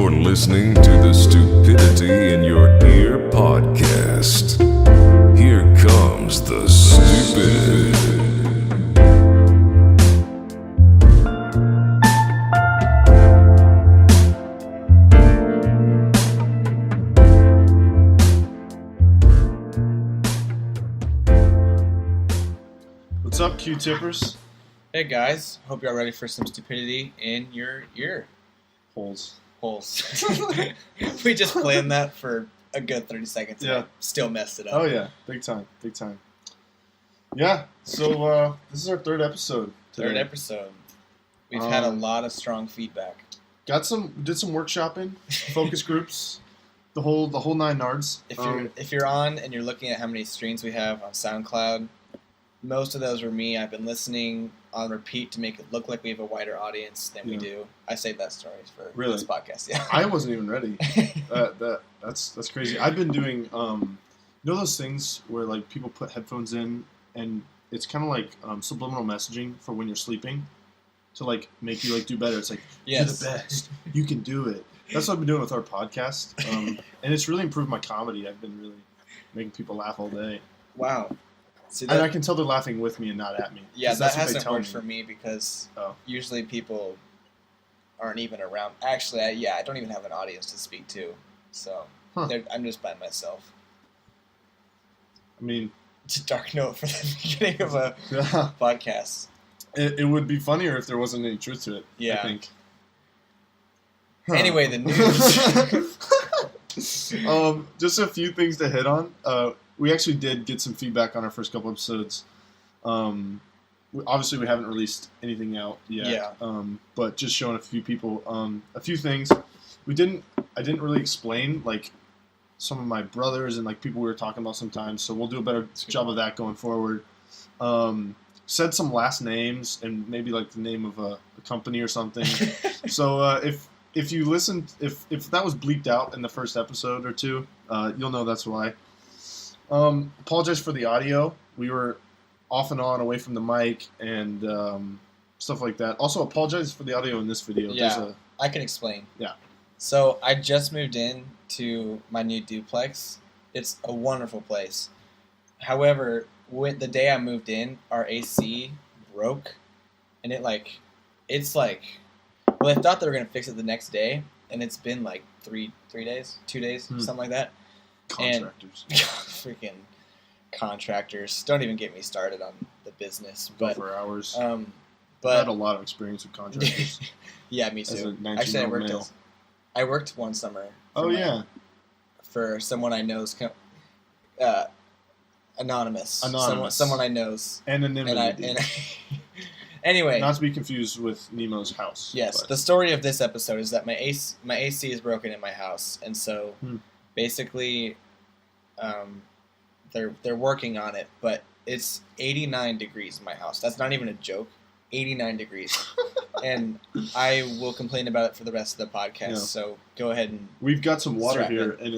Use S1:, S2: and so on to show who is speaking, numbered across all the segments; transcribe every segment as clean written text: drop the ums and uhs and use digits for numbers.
S1: You're listening to the Stupidity In Your Ear podcast. Here comes the stupid.
S2: What's up, Q-tippers?
S3: Hey guys, hope y'all ready for some stupidity in your ear
S2: Holes.
S3: We just planned that for a good 30 seconds and
S2: Yeah.
S3: I still messed it up.
S2: Oh yeah, big time. Yeah, so this is our third episode today.
S3: Third episode. We've had a lot of strong feedback.
S2: Did some workshopping, focus groups, the whole nine yards.
S3: If you're on and you're looking at how many streams we have on SoundCloud, most of those were me. I've been listening on repeat to make it look like we have a wider audience than we do. I saved that story for this podcast. Yeah,
S2: I wasn't even ready. That's crazy. I've been doing you know those things where like people put headphones in and it's kind of like subliminal messaging for when you're sleeping to like make you like do better. It's like you're the best. You can do it. That's what I've been doing with our podcast, and it's really improved my comedy. I've been really making people laugh all day.
S3: Wow. See,
S2: and I can tell they're laughing with me and not at me.
S3: Yeah, that hasn't worked for me because usually people aren't even around. Actually, I don't even have an audience to speak to, so I'm just by myself.
S2: I mean,
S3: it's a dark note for the beginning of a podcast.
S2: It would be funnier if there wasn't any truth to it.
S3: Yeah.
S2: I think.
S3: Anyway, the news.
S2: Just a few things to hit on. We actually did get some feedback on our first couple episodes. Obviously, we haven't released anything out yet.
S3: Yeah.
S2: But just showing a few people a few things. I didn't really explain like some of my brothers and like people we were talking about sometimes. So we'll do a better job of that going forward. Said some last names and maybe like the name of a company or something. So if you listened, if that was bleeped out in the first episode or two, you'll know that's why. Apologize for the audio. We were off and on away from the mic and stuff like that. Also, apologize for the audio in this video.
S3: Yeah, I can explain.
S2: Yeah.
S3: So I just moved in to my new duplex. It's a wonderful place. However, the day I moved in, our AC broke, and it's like, well, I thought they were gonna fix it the next day, and it's been like 2 days, something like that.
S2: Contractors.
S3: And, freaking contractors. Don't even get me started on the business.
S2: Go for hours.
S3: But
S2: I had a lot of experience with contractors.
S3: Yeah, me too.
S2: As a 19-year-old
S3: Actually,
S2: male.
S3: I worked one summer. For someone I know's anonymous. Someone I know's.
S2: Anonymity.
S3: Anyway.
S2: Not to be confused with Nemo's house.
S3: Yes. The story of this episode is that my AC is broken in my house, and so basically, they're working on it, but it's 89 degrees in my house. That's not even a joke. 89 degrees. And I will complain about it for the rest of the podcast. Yeah. So go ahead and
S2: we've got some water here, and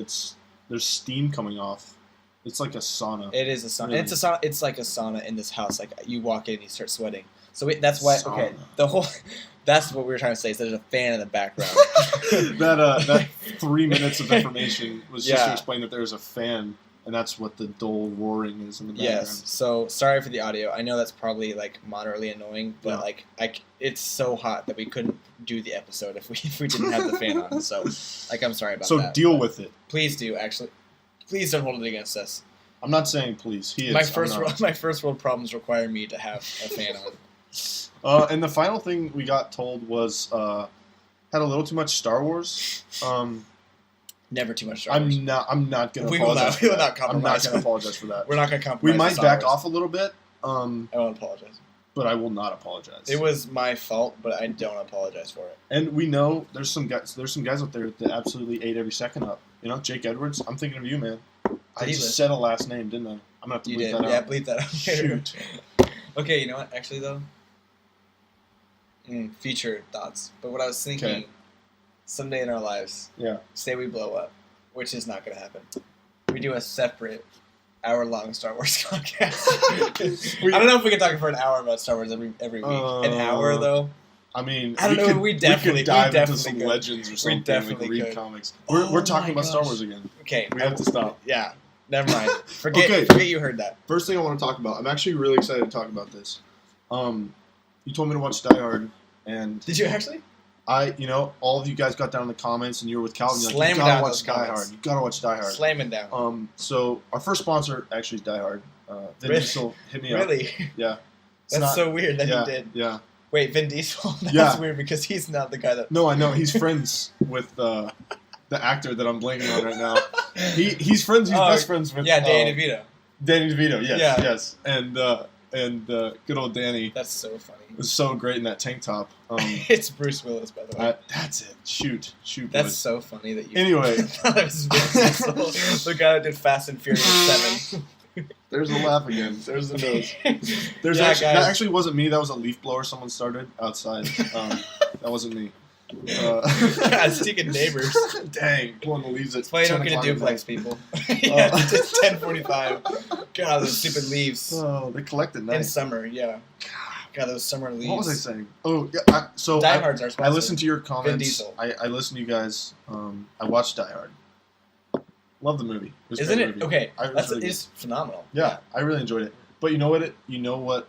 S2: there's steam coming off. It's like a sauna.
S3: It is a sauna. Really? It's like a sauna in this house. Like you walk in and you start sweating. So that's why.
S2: Sauna.
S3: Okay, that's what we were trying to say. Is there's a fan in the background.
S2: that 3 minutes of information was just to explain that there's a fan, and that's what the dull roaring is in the background.
S3: Yes. So sorry for the audio. I know that's probably like moderately annoying, but it's so hot that we couldn't do the episode if we didn't have the fan on. So I'm sorry about that.
S2: So deal with it.
S3: Please do actually. Please don't hold it against us.
S2: I'm not saying please.
S3: My first world problems require me to have a fan on.
S2: And the final thing we got told was had a little too much Star Wars.
S3: Never too much Star Wars.
S2: I'm not going to apologize.
S3: We will not compromise.
S2: I'm not going to apologize for that.
S3: We're not going to compromise.
S2: We might back off a little bit.
S3: I won't apologize.
S2: But I will not apologize.
S3: It was my fault, but I don't apologize for it.
S2: And we know there's some guys out there that absolutely ate every second up. You know, Jake Edwards. I'm thinking of you, man. I just said a last name, didn't I? I'm gonna have to bleep that out.
S3: Yeah, bleep that out.
S2: Shoot.
S3: Okay, you know what? Actually, though, future thoughts. But what I was thinking, someday in our lives, say we blow up, which is not gonna happen. We do a separate hour-long Star Wars podcast. I don't know if we can talk for an hour about Star Wars every week. An hour, though?
S2: I mean,
S3: I don't know. We
S2: could dive into some
S3: could.
S2: legends or something.
S3: definitely
S2: read
S3: could.
S2: comics.
S3: Oh
S2: We're talking
S3: my
S2: about Star
S3: gosh.
S2: Wars again.
S3: Okay,
S2: We have to stop.
S3: Yeah, never mind. Forget you heard that.
S2: First thing I want to talk about. I'm actually really excited to talk about this. You told me to watch Die Hard, and
S3: Did you actually?
S2: all of you guys got down in the comments, and you were with Calvin. You're
S3: Slamming
S2: like, you
S3: down
S2: gotta watch
S3: those
S2: Die
S3: comments.
S2: Hard. You gotta watch Die Hard.
S3: Slamming down.
S2: So our first sponsor actually is Die Hard. Vin
S3: Really?
S2: Diesel hit me up.
S3: Really?
S2: Yeah. It's
S3: That's
S2: not-
S3: so weird that
S2: yeah,
S3: he did.
S2: Yeah.
S3: Wait, Vin Diesel? That's
S2: Yeah.
S3: weird because he's not the guy that.
S2: No, I know he's friends with the actor that I'm blanking on right now. He's friends. He's best friends with.
S3: Yeah, Danny DeVito.
S2: Danny DeVito. Yes.
S3: Yeah.
S2: Yes. And good old Danny
S3: That's so funny.
S2: was so great in that tank top.
S3: It's Bruce Willis, by the way.
S2: That's it. Shoot.
S3: That's
S2: boys.
S3: so funny that you.
S2: Anyway.
S3: thought it was Vin Diesel, the guy that did Fast and Furious 7.
S2: There's the laugh again. There's the nose.
S3: Yeah,
S2: That
S3: guys.
S2: actually wasn't me. That was a leaf blower someone started outside. That wasn't me.
S3: Speaking neighbors.
S2: Dang, blowing the leaves at
S3: That's why you don't
S2: 10
S3: get a
S2: o'clock at
S3: duplex,
S2: night.
S3: people. Yeah, it's 10:45. God, those stupid leaves.
S2: Oh, they collect at
S3: In
S2: night.
S3: summer, yeah. God, those summer leaves.
S2: What was I saying? Oh, yeah.
S3: Die Hard's our sponsor.
S2: I listened to your comments.
S3: Vin Diesel.
S2: I listened to you guys. I watched Die Hard. Love the movie. It was a
S3: Isn't
S2: great
S3: it?
S2: movie.
S3: Okay,
S2: It was
S3: that's
S2: really good.
S3: it's phenomenal.
S2: Yeah, I really enjoyed it. But you know what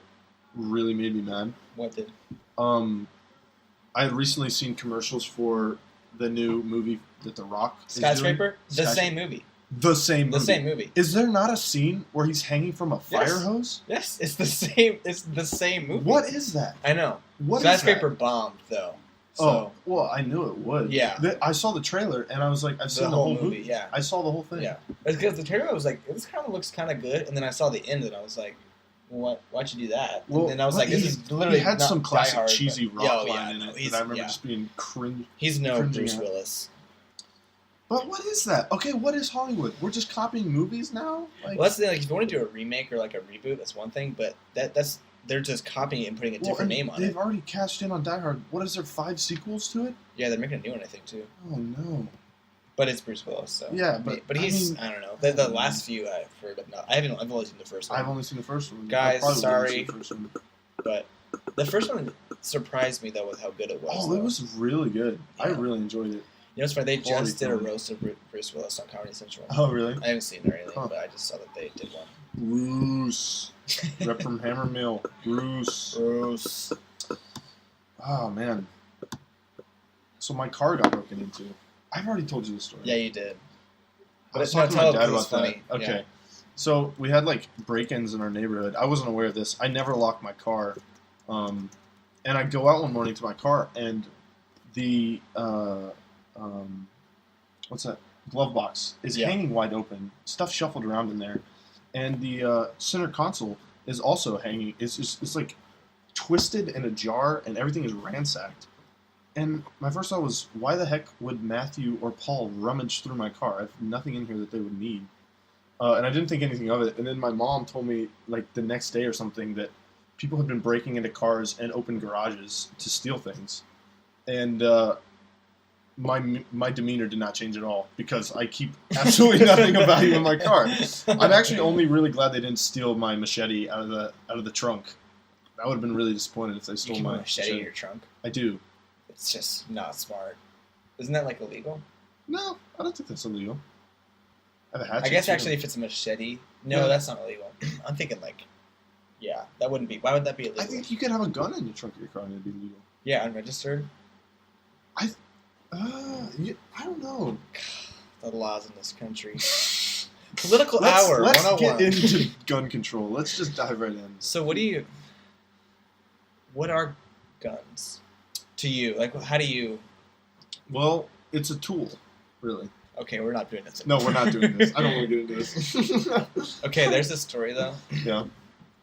S2: really made me mad?
S3: What did?
S2: I had recently seen commercials for the new movie that The Rock is doing.
S3: Skyscraper? The same movie.
S2: The same movie.
S3: The same movie.
S2: Is there not a scene where he's hanging from a fire
S3: Yes.
S2: hose?
S3: Yes, it's the same. It's the same movie.
S2: What is that?
S3: I know.
S2: What is
S3: Skyscraper
S2: that?
S3: bombed though. So
S2: Oh, well, I knew it would.
S3: Yeah.
S2: I saw the trailer and I was like, I've seen the whole movie.
S3: Yeah.
S2: I saw the whole thing.
S3: Yeah. Because the trailer was like, this kind of looks kind of good, and then I saw the end and I was like, why'd you do that?
S2: Well,
S3: and then I was like,
S2: he-
S3: this is literally
S2: he had
S3: not
S2: some
S3: Die
S2: classic
S3: Hard,
S2: cheesy
S3: but-
S2: rock
S3: yeah,
S2: line in
S3: no,
S2: it
S3: he's-
S2: that I remember
S3: yeah.
S2: just being cringe.
S3: He's no
S2: cringing
S3: Bruce
S2: at.
S3: Willis.
S2: But what is that? Okay, what is Hollywood? We're just copying movies now? Like,
S3: Well, that's the thing. Like, if you want to do a remake or like a reboot, that's one thing. But that's they're just copying it and putting a different
S2: and
S3: name on
S2: they've
S3: it.
S2: already cashed in on Die Hard. What is there, 5 sequels to it?
S3: Yeah, they're making a new one, I think, too.
S2: Oh, no.
S3: But it's Bruce Willis, so
S2: Yeah, but
S3: he's
S2: I mean-
S3: I don't know. The last few I've heard of not. I've only seen the first one.
S2: I've only seen the first one.
S3: Guys,
S2: I probably will
S3: sorry.
S2: see the first one.
S3: But the first one surprised me though with how good it was.
S2: Oh, it
S3: though.
S2: was really good. I
S3: Yeah.
S2: really enjoyed it.
S3: You know, it's funny. They
S2: Quality
S3: just did a
S2: film.
S3: roast of Bruce Willis on Comedy Central.
S2: Oh, really?
S3: I haven't seen it or anything,
S2: Huh.
S3: but I just saw that they did one.
S2: Bruce. Rep from Hammer Mill. Bruce.
S3: Bruce.
S2: Oh, man. So my car got broken into. I've already told you the story.
S3: Yeah, you did.
S2: I was
S3: no,
S2: talking to
S3: tell
S2: my
S3: it
S2: dad
S3: 'cause it's
S2: about
S3: funny.
S2: that. Okay.
S3: Yeah.
S2: So we had like break-ins in our neighborhood. I wasn't aware of this. I never locked my car. And I go out one morning to my car and the what's that? Glove box is
S3: Yeah.
S2: hanging wide open. Stuff shuffled around in there. And the center console is also hanging. It's like twisted and ajar and everything is ransacked. And my first thought was, why the heck would Matthew or Paul rummage through my car? I have nothing in here that they would need. And I didn't think anything of it. And then my mom told me, like, the next day or something, that people had been breaking into cars and open garages to steal things. And my demeanor did not change at all because I keep absolutely nothing of value in my car. I'm actually only really glad they didn't steal my machete out of the trunk. I would have been really disappointed if they
S3: You
S2: stole
S3: keep
S2: my
S3: a machete in your trunk.
S2: I do.
S3: It's just not smart. Isn't that like illegal?
S2: No, I don't think that's illegal. I have a hatchet.
S3: I guess
S2: too.
S3: actually, if it's a machete, no,
S2: Yeah.
S3: that's not illegal. I'm thinking like, yeah, that wouldn't be. Why would that be illegal?
S2: I think you could have a gun in the trunk of your car and it'd be legal.
S3: Yeah, unregistered.
S2: I don't know.
S3: The laws in this country. Political hour.
S2: Let's
S3: 101.
S2: get into gun control. Let's just dive right in.
S3: So what are guns to you? Like, how do you?
S2: Well, it's a tool, really.
S3: Okay, we're not doing this.
S2: No, we're not doing this. I don't want to get into this.
S3: Okay, there's a story though
S2: Yeah.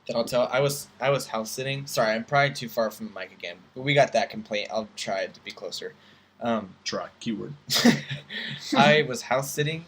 S3: that I'll tell. I was house sitting. Sorry, I'm probably too far from the mic again, but we got that complaint. I'll try to be closer.
S2: Try. Keyword.
S3: I was house sitting.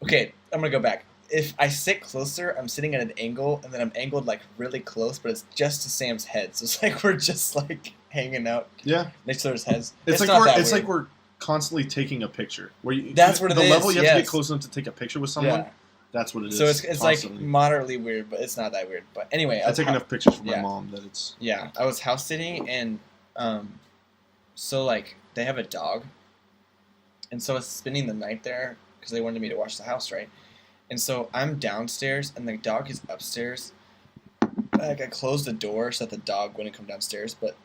S3: Okay, I'm gonna go back. If I sit closer, I'm sitting at an angle, and then I'm angled like really close, but it's just to Sam's head. So it's like we're just like hanging out
S2: Yeah.
S3: next to their heads.
S2: It's
S3: not that
S2: like
S3: weird.
S2: we're constantly taking a picture. Where you,
S3: That's what it
S2: the
S3: is,
S2: level you have to
S3: yes.
S2: get close enough to take a picture with someone.
S3: Yeah.
S2: That's what it is.
S3: So it's like
S2: constantly.
S3: moderately weird, but it's not that weird. But anyway,
S2: I take enough pictures for my
S3: yeah.
S2: mom that it's.
S3: Yeah, I was house sitting, and So, like, they have a dog. And so I was spending the night there because they wanted me to watch the house, right? And so I'm downstairs, and the dog is upstairs. Like, I closed the door so that the dog wouldn't come downstairs, but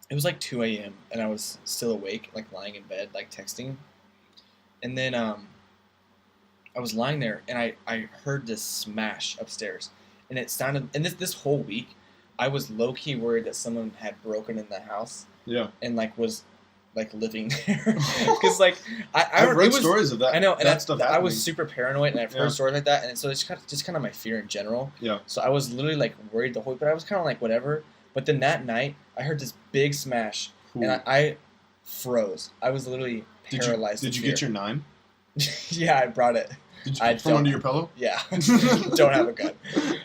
S3: it was like 2 a.m., and I was still awake, like, lying in bed, like, texting. And then I was lying there, and I heard this smash upstairs. And it sounded... And this whole week, I was low-key worried that someone had broken in the house.
S2: Yeah.
S3: And, like, was... like living there, because like
S2: I've read stories of that.
S3: I know, and
S2: that stuff.
S3: I was super paranoid, and I've heard stories like that, and so it's just kind of my fear in general.
S2: Yeah.
S3: So I was literally like worried the whole, but I was kind of like whatever. But then that night, I heard this big smash, and I froze. I was literally paralyzed.
S2: Did you get your 9?
S3: Yeah, I brought it.
S2: Did you, from under your pillow?
S3: Yeah. Don't have a gun.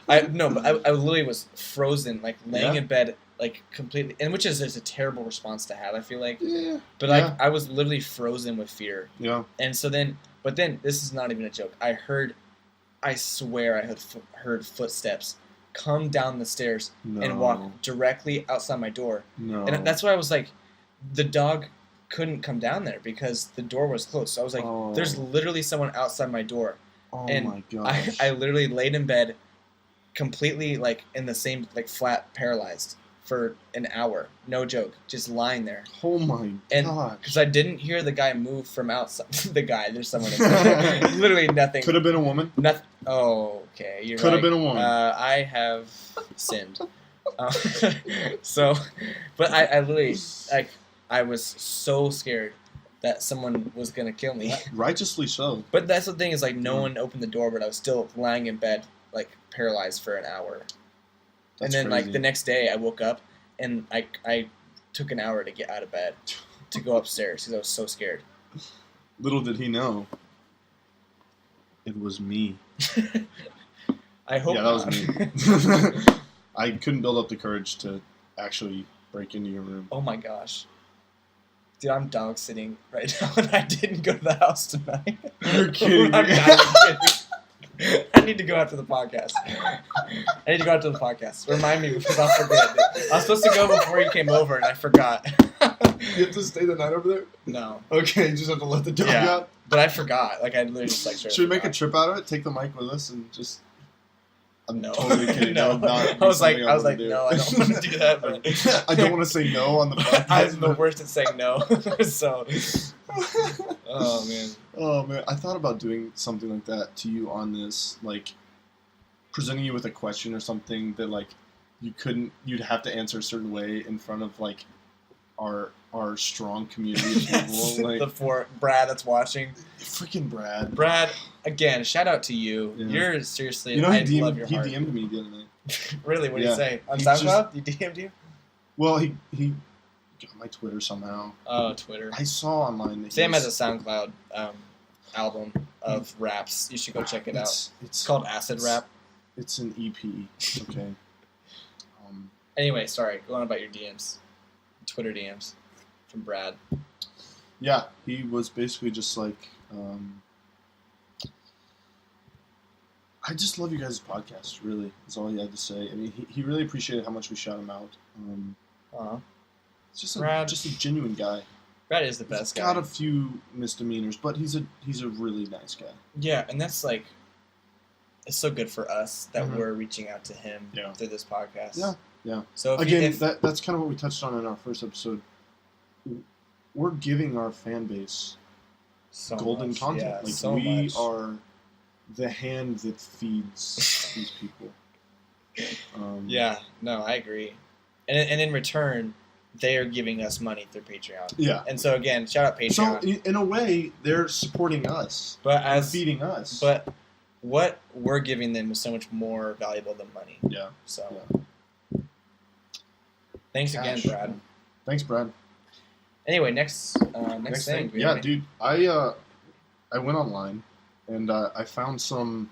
S3: I literally was frozen, like laying in bed. Like, completely, and which is a terrible response to have, I feel like.
S2: Yeah.
S3: But, like, I was literally frozen with fear.
S2: Yeah.
S3: And so then, but then, this is not even a joke. I swear I heard footsteps come down the stairs and walk directly outside my door.
S2: No.
S3: And that's why I was like, the dog couldn't come down there because the door was closed. So I was like, there's literally someone outside my door.
S2: Oh,
S3: and
S2: my gosh.
S3: I literally laid in bed completely, like, in the same, like, flat, paralyzed. For an hour, no joke, just lying there.
S2: Oh my gosh!
S3: Because I didn't hear the guy move from outside. The guy, there's someone. Literally nothing.
S2: Could have been a woman.
S3: Nothing. Oh, okay, you're
S2: Could have been a woman.
S3: I have sinned. So, but I literally like I was so scared that someone was gonna kill me.
S2: Righteously so.
S3: But that's the thing is like no one opened the door, but I was still lying in bed like paralyzed for an hour.
S2: That's
S3: and then,
S2: crazy.
S3: like, the next day, I woke up, and I took an hour to get out of bed to go upstairs because I was so scared.
S2: Little did he know, it was me.
S3: I hope
S2: that
S3: not.
S2: was me. I couldn't build up the courage to actually break into your room.
S3: Oh, my gosh. Dude, I'm dog sitting right now, and I didn't go to the house tonight.
S2: You're kidding me.
S3: I'm not kidding. I need to go after the podcast. Remind me because I'll forget. I was supposed to go before you came over, and I forgot.
S2: You have to stay the night over there?
S3: No.
S2: Okay, you just have to let the dog out?
S3: But I forgot. Like, I literally just, like,
S2: Should we make a trip out of it? Take the mic with us and just... I'm
S3: no.
S2: totally kidding.
S3: No.
S2: I
S3: was like, no, I don't want to do that. But
S2: I don't want to say no on the podcast.
S3: I'm the worst at saying no. So...
S2: Oh man, I thought about doing something like that to you on this, like presenting you with a question or something that like you'd have to answer a certain way in front of like our strong community of people. Like
S3: the Brad that's watching.
S2: Freaking Brad.
S3: Brad, again, shout out to you.
S2: Yeah.
S3: You're seriously,
S2: I
S3: love your heart.
S2: He DM'd me the other night.
S3: Really? What did he say? On SoundCloud? He DM'd you?
S2: Well, he got my Twitter somehow.
S3: Oh, Twitter.
S2: I saw online that
S3: Sam has a SoundCloud album of raps. You should go check it out. It's called Acid Rap.
S2: It's an EP. Okay.
S3: Anyway, sorry. Go on about your DMs. Twitter DMs from Brad.
S2: Yeah, he was basically just like, I just love you guys' podcast, really, is all he had to say. I mean, he really appreciated how much we shout him out. It's just a genuine guy.
S3: Brad is the best guy.
S2: He's got a few misdemeanors, but he's a really nice guy.
S3: Yeah, and that's like, it's so good for us that we're reaching out to him through this podcast.
S2: Yeah, yeah.
S3: So
S2: that's kind of what we touched on in our first episode. We're giving our fan base golden content.
S3: Yeah,
S2: we are the hand that feeds these people.
S3: Yeah, no, I agree. And in return, they are giving us money through Patreon.
S2: Yeah.
S3: And so again, shout out Patreon.
S2: So in a way, they're supporting us.
S3: But
S2: feeding us.
S3: But what we're giving them is so much more valuable than money.
S2: Yeah.
S3: So thanks again, Brad.
S2: Thanks, Brad.
S3: Anyway, next thing.
S2: Yeah, dude. I went online and I found some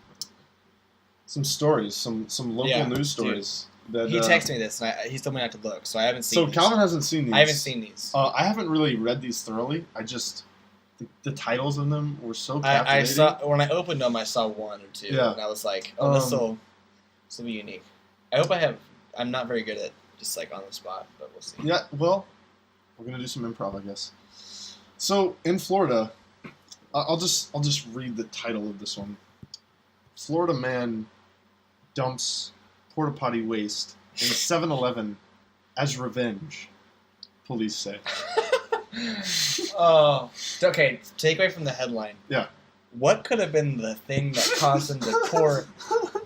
S2: stories, some local news stories. That,
S3: he texted me this, and he told me not to look, so I haven't seen these.
S2: So Calvin hasn't seen these.
S3: I haven't seen these.
S2: I haven't really read these thoroughly. I just... The titles of them were so captivating.
S3: I saw... When I opened them, I saw one or two, and I was like, oh, this will be unique. I hope I have... I'm not very good at just, like, on the spot, but we'll see.
S2: Yeah, well, We're gonna do some improv, I guess. So in Florida, I'll just read the title of this one. Florida man dumps porta potty waste in 7-Eleven as revenge. Police say.
S3: Oh, okay. Take away from the headline.
S2: Yeah.
S3: What could have been the thing that caused him to pour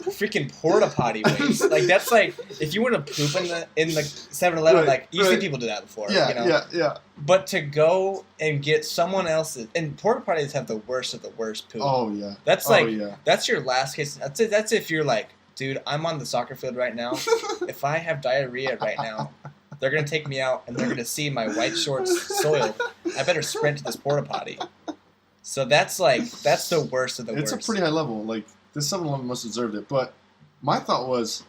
S3: freaking porta potty waste? Like that's like if you were to poop in the 7-Eleven, like you see people do that before.
S2: Yeah,
S3: you know?
S2: yeah.
S3: But to go and get someone else's, and porta potties have the worst of the worst poop.
S2: Oh yeah.
S3: That's that's your last case. That's if you're like, dude, I'm on the soccer field right now. If I have diarrhea right now, they're gonna take me out and they're gonna see my white shorts soiled. I better sprint to this porta potty. So that's the worst of the worst.
S2: It's a pretty high level. Like this 7-Eleven must have deserved it. But my thought was,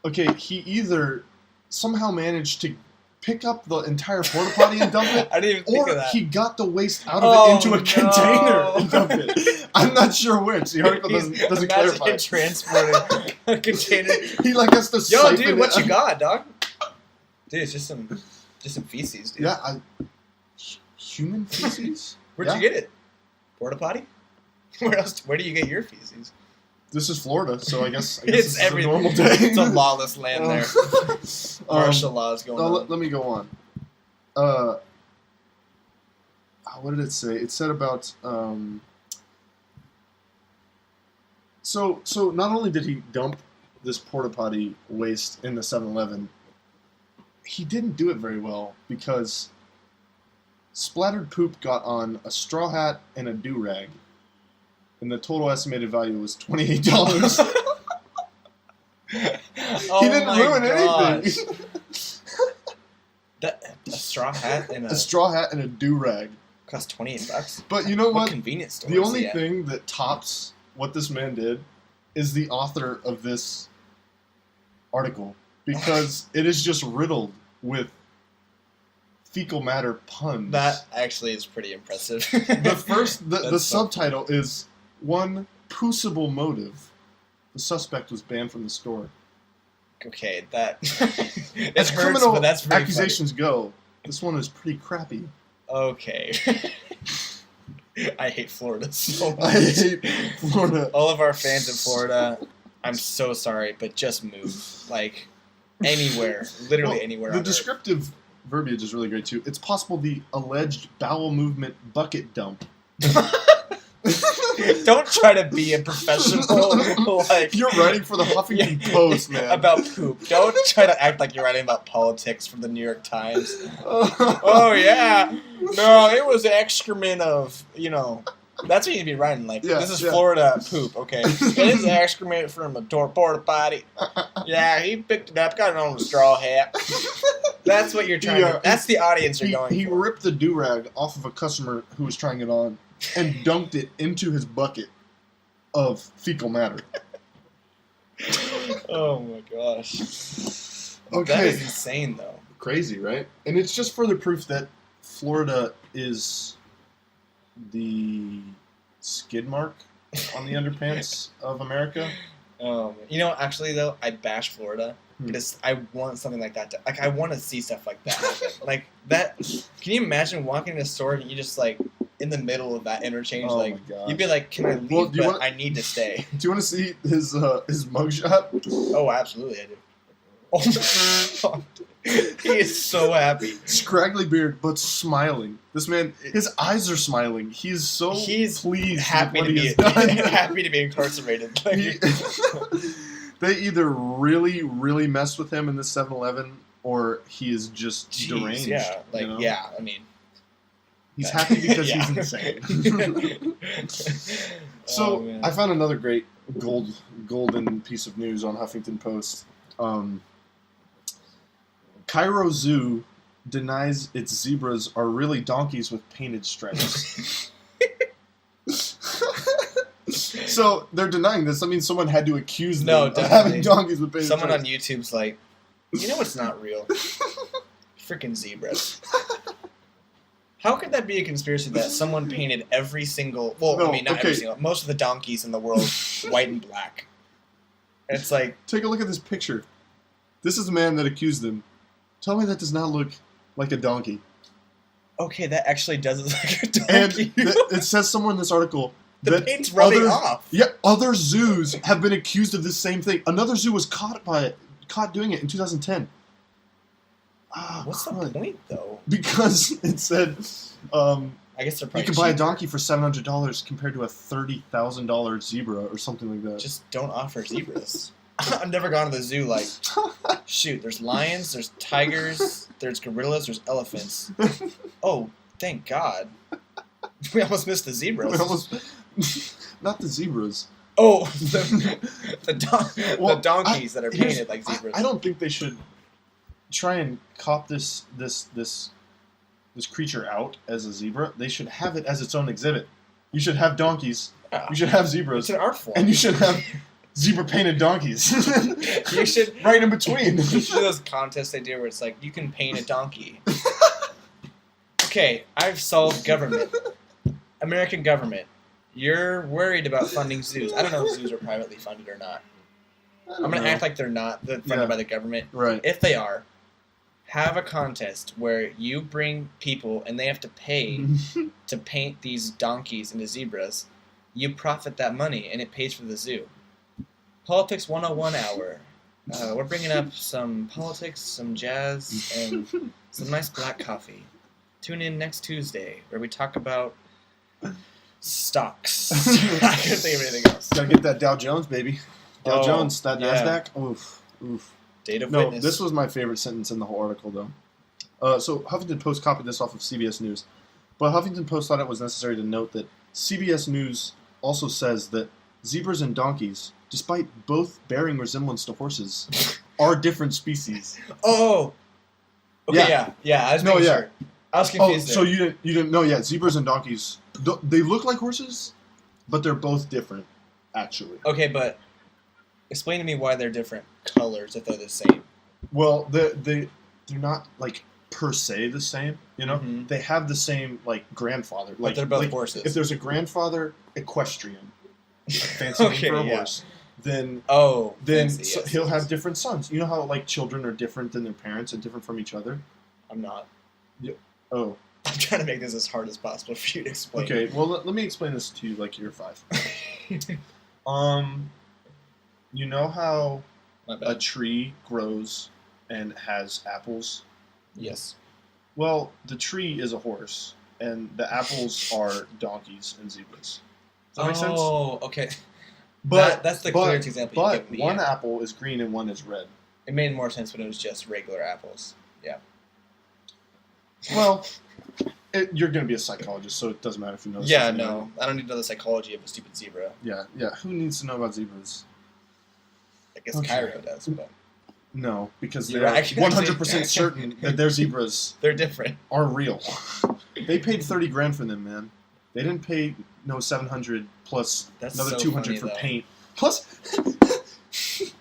S2: okay, he either somehow managed to pick up the entire porta potty and dump it,
S3: I didn't even think of that.
S2: he got the waste out of it into a container and dumped it. I'm not sure which. The article doesn't clarify.
S3: Imagine transporting a container.
S2: He has to.
S3: Yo, dude, what you got, dog? Dude, it's just some feces, dude.
S2: Yeah, human feces.
S3: Where'd you get it? Porta potty? Where do you get your feces?
S2: This is Florida, so I guess
S3: it's
S2: a normal day.
S3: It's a lawless land there. Martial laws going on.
S2: Let me go on. What did it say? It said about So not only did he dump this porta potty waste in the 7-Eleven, he didn't do it very well because splattered poop got on a straw hat and a do-rag, and the total estimated value was $28. He didn't ruin anything.
S3: A straw hat and
S2: a straw hat and a do-rag
S3: cost $28.
S2: But you know what?
S3: Convenience store.
S2: The only thing that tops what this man did is the author of this article, because it is just riddled with fecal matter puns.
S3: That actually is pretty impressive.
S2: The subtitle is "One Poosable Motive. The suspect was banned from the store."
S3: Okay, that it
S2: As
S3: hurts,
S2: criminal
S3: but that's very
S2: accusations go, this one is pretty crappy.
S3: Okay. I hate Florida so much.
S2: I hate Florida.
S3: All of our fans in Florida, I'm so sorry, but just move. Like, anywhere. Literally anywhere.
S2: The descriptive verbiage is really great, too. It's possible the alleged bowel movement bucket dump.
S3: Don't try to be a professional. Like
S2: you're writing for the Huffington Post, man.
S3: About poop. Don't try to act like you're writing about politics from the New York Times. Oh, yeah. No, it was excrement of, that's what you'd be writing. Like, this is Florida poop, okay. It is excrement from a porta potty. Yeah, he picked it up, got it on a straw hat. That's what you're trying to... That's the audience you're going for.
S2: He ripped the do-rag off of a customer who was trying it on and dumped it into his bucket of fecal matter.
S3: Oh my gosh.
S2: Okay.
S3: That is insane, though.
S2: Crazy, right? And it's just further proof that Florida is the skid mark on the underpants of America.
S3: Actually, though, I bash Florida because I want something like that. I want to see stuff like that happen. Like, that... Can you imagine walking in a store and you just, like... in the middle of that interchange, you'd be like, "Can I leave? I need to stay."
S2: Do you want to see his mugshot?
S3: Oh, absolutely, I do. Oh, he is so happy.
S2: Scraggly beard, but smiling. This man, his eyes are smiling. He's pleased.
S3: Happy
S2: with
S3: to
S2: what
S3: be
S2: he has done.
S3: happy to be incarcerated.
S2: They either really, really messed with him in the 7-Eleven, or he is just deranged.
S3: Yeah, I mean.
S2: He's happy because he's insane. So I found another great golden piece of news on Huffington Post. Cairo Zoo denies its zebras are really donkeys with painted stripes. So they're denying this. I mean, someone had to accuse them of having donkeys with painted stripes.
S3: Someone on YouTube's like, it's not real. Freaking zebras. How could that be a conspiracy that someone painted every single... Well, not every single... Most of the donkeys in the world white and black. And it's like...
S2: Take a look at this picture. This is the man that accused them. Tell me that does not look like a donkey.
S3: Okay, that actually does look like a
S2: And
S3: donkey.
S2: it says somewhere in this article
S3: The
S2: that
S3: paint's rubbing off.
S2: Yeah, other zoos have been accused of this same thing. Another zoo was caught doing it in 2010.
S3: What's the point, though?
S2: Because it said
S3: I guess they're probably
S2: you can buy a
S3: cheap.
S2: donkey for $700 compared to a $30,000 zebra or something like that.
S3: Just don't offer zebras. I've never gone to the zoo like, shoot, there's lions, there's tigers, there's gorillas, there's elephants. Oh, thank God. We almost missed the zebras.
S2: Not the zebras.
S3: Oh, the donkeys that are painted like zebras.
S2: I don't think they should try and cop this creature out as a zebra. They should have it as its own exhibit. You should have donkeys.
S3: Yeah.
S2: You should have zebras.
S3: It's an art form.
S2: And you should have zebra painted donkeys.
S3: You should
S2: right in between.
S3: You should do those contests they do where it's like you can paint a donkey. Okay, I've solved government. American government. You're worried about funding zoos. I don't know if zoos are privately funded or not. I'm going to act like they're not funded by the government.
S2: Right.
S3: If they are, have a contest where you bring people and they have to pay to paint these donkeys into zebras. You profit that money and it pays for the zoo. Politics 101 hour. We're bringing up some politics, some jazz, and some nice black coffee. Tune in next Tuesday where we talk about stocks. I couldn't think of anything else.
S2: Gotta get that Dow Jones, baby. Dow Jones, that
S3: yeah.
S2: NASDAQ. Oof.
S3: Date of
S2: No,
S3: witness.
S2: this was my favorite sentence in the whole article, though. So Huffington Post copied this off of CBS News. But Huffington Post thought it was necessary to note that CBS News also says that zebras and donkeys, despite both bearing resemblance to horses, are different species.
S3: Oh! Okay, yeah. I was making sure. I was confused
S2: so
S3: there.
S2: you didn't know? Yeah, zebras and donkeys, they look like horses, but they're both different, actually.
S3: Okay, but explain to me why they're different colors if they're the same.
S2: Well, they're not like per se the same. You know,
S3: Mhm.
S2: they have the same like grandfather. Like
S3: But they're both
S2: like,
S3: horses.
S2: If there's a grandfather equestrian, fancy name
S3: Okay,
S2: for a
S3: yeah.
S2: horse, then
S3: fancy, yes,
S2: he'll
S3: yes,
S2: have
S3: yes.
S2: different sons. You know how like children are different than their parents and different from each other.
S3: I'm not.
S2: Oh,
S3: I'm trying to make this as hard as possible for you to explain.
S2: okay. Well, let me explain this to you like you're 5. You know how
S3: My
S2: a
S3: bad.
S2: tree grows and has apples?
S3: Yes.
S2: Well, the tree is a horse, and the apples are donkeys and zebras. Does that make sense?
S3: Oh, okay.
S2: But
S3: that's the clearest example you
S2: But
S3: give me.
S2: one
S3: yeah.
S2: apple is green and one is red.
S3: It made more sense when it was just regular apples. Yeah.
S2: Well, you're going to be a psychologist, so it doesn't matter if you know this.
S3: Yeah,
S2: stuff anyway.
S3: no. I don't need to know the psychology of a stupid zebra.
S2: Yeah. Who needs to know about zebras?
S3: I guess
S2: Okay.
S3: Cairo does, but
S2: No, because
S3: You're
S2: they're
S3: actually-
S2: 100% certain that their zebras
S3: they're different.
S2: are real. They paid $30,000 for them, man. They didn't pay $700 plus
S3: That's
S2: another
S3: so
S2: $200
S3: funny,
S2: for
S3: though.
S2: paint. Plus,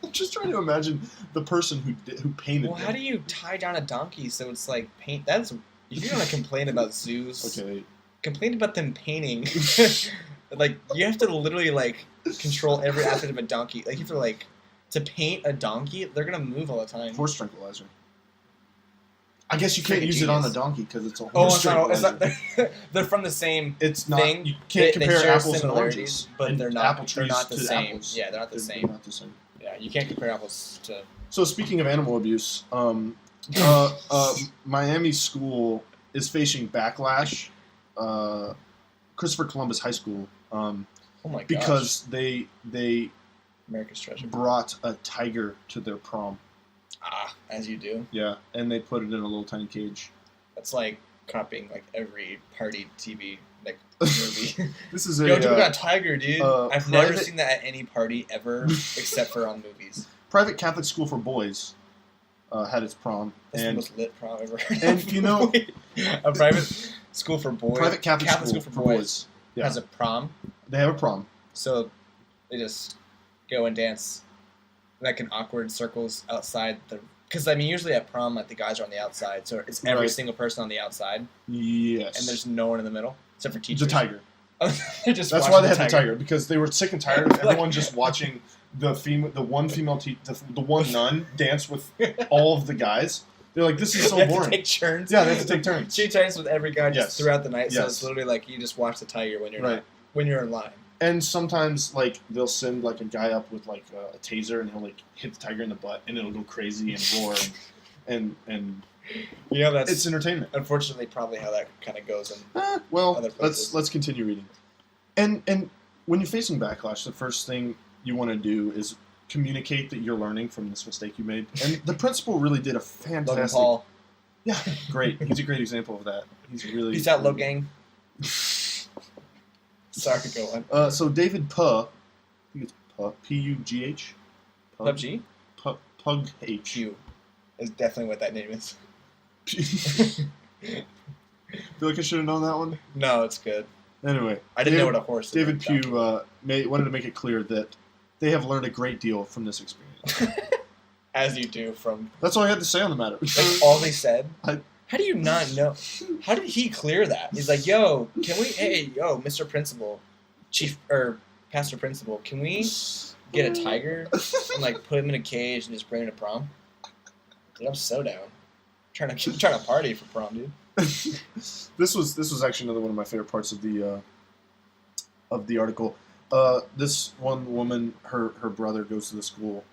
S2: I'm just trying to imagine the person who painted
S3: Well,
S2: them.
S3: how do you tie down a donkey so it's like paint? That's if you're gonna complain about zoos.
S2: Okay.
S3: Complain about them painting. Like you have to literally like control every aspect of a donkey. Like you have to like to paint a donkey, they're gonna move all the time.
S2: Horse tranquilizer. I guess you can't
S3: Freaking
S2: use it on a
S3: genius.
S2: donkey because it's a
S3: Oh,
S2: horse
S3: it's not. It's
S2: tranquilizer.
S3: not they're from the same
S2: It's not.
S3: thing.
S2: You can't
S3: They
S2: compare
S3: share
S2: apples and
S3: similarities,
S2: oranges,
S3: but
S2: and
S3: they're not.
S2: apple
S3: They're
S2: trees
S3: not the
S2: to
S3: same.
S2: apples.
S3: Yeah, they're not the
S2: They're
S3: same.
S2: not the same.
S3: Yeah, you can't compare apples to.
S2: So speaking of animal abuse, Miami school is facing backlash. Christopher Columbus High School,
S3: Oh my gosh.
S2: because they
S3: America's treasure.
S2: brought a tiger to their prom.
S3: As you do.
S2: Yeah, and they put it in a little tiny cage.
S3: That's like copying like every party TV like movie.
S2: This is
S3: Yo, dude, we got a tiger, dude. I've never
S2: private-
S3: seen that at any party ever, except for on movies.
S2: private Catholic school for boys had its prom,
S3: That's the
S2: and
S3: most lit prom I've ever heard
S2: and
S3: of.
S2: you know-
S3: a private school for boys.
S2: private Catholic school
S3: for boys
S2: Yeah,
S3: has a prom,
S2: they have a prom.
S3: so they just go and dance like in awkward circles outside the. Because I mean, usually at prom, like the guys are on the outside, so it's every
S2: Right.
S3: single person on the outside,
S2: Yes,
S3: and there's no one in the middle except for teachers.
S2: the tiger.
S3: They're just
S2: That's
S3: watching
S2: why they had the tiger, because they were sick and tired of
S3: Like-
S2: everyone just watching the one female, the one nun dance with all of the guys. They're like, this is so
S3: They have
S2: boring.
S3: to take turns.
S2: Yeah, they have to take turns.
S3: She turns with every guy just throughout the night, so
S2: Yes.
S3: it's literally like you just watch the tiger when you're in line.
S2: And sometimes, like, they'll send, like, a guy up with, like, a taser, and he'll, like, hit the tiger in the butt, and it'll go crazy and roar, and
S3: You know, that's
S2: it's entertainment.
S3: unfortunately probably how that kind of goes.
S2: Well,
S3: Other places.
S2: let's continue reading. And when you're facing backlash, the first thing you want to do is communicate that you're learning from this mistake you made. And the principal really did a
S3: Logan
S2: fantastic...
S3: Paul.
S2: Yeah, great. He's a great example of that. He's really...
S3: Peace out, low gang. Sorry, go on.
S2: So David Puh, I think it's Puh, P-U-G-H?
S3: PUBG?
S2: Pug H.
S3: Q is definitely what that name is.
S2: Feel like I should have known that one?
S3: No, it's good.
S2: Anyway.
S3: I didn't know what a horse is.
S2: David Pugh wanted to make it clear that they have learned a great deal from this experience.
S3: As you do from...
S2: That's all I had to say on the matter.
S3: Like, all they said?
S2: I-
S3: How do you not know? How did he clear that? He's like, yo, can we... Hey, yo, Mr. Principal, Pastor Principal, can we get a tiger and, like, put him in a cage and just bring him to prom? Dude, I'm so down. I'm trying to party for prom, dude.
S2: This was actually another one of my favorite parts of the article. This one woman, her brother goes to the school,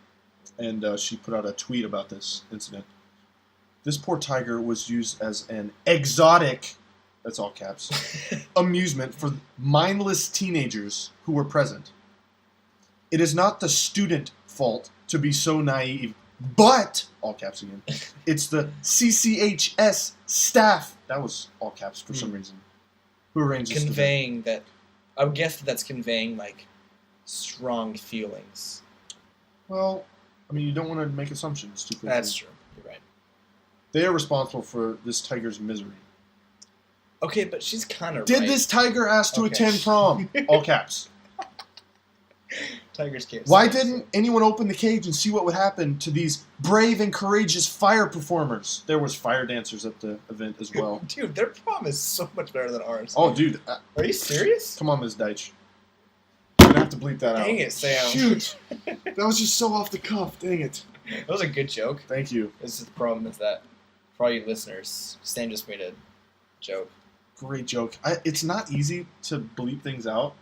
S2: and she put out a tweet about this incident. This poor tiger was used as an exotic, that's all caps, amusement for mindless teenagers who were present. It is not the student fault to be so naive, but, all caps again, it's the CCHS staff, that was all caps for some reason, who arranged this.
S3: Conveying that, I would guess that's conveying, like, strong feelings.
S2: Well, I mean, you don't want to make assumptions too quickly.
S3: That's true. You're right.
S2: They are responsible for this tiger's misery.
S3: Okay, but she's kind of
S2: Did this tiger ask to attend prom? All caps.
S3: Tiger's case.
S2: Why didn't anyone open the cage and see what would happen to these brave and courageous fire performers? There was fire dancers at the event as well.
S3: Dude, their prom is so much better than ours.
S2: Oh, dude.
S3: Are you serious?
S2: Come on, Ms. Deitch. You're going to have to bleep that out.
S3: Dang it, Sam.
S2: Shoot. That was just so off the cuff. Dang it.
S3: That was a good joke.
S2: Thank you.
S3: This is the problem is that, for all you listeners, Sam just made a joke.
S2: Great joke. It's not easy to bleep things out.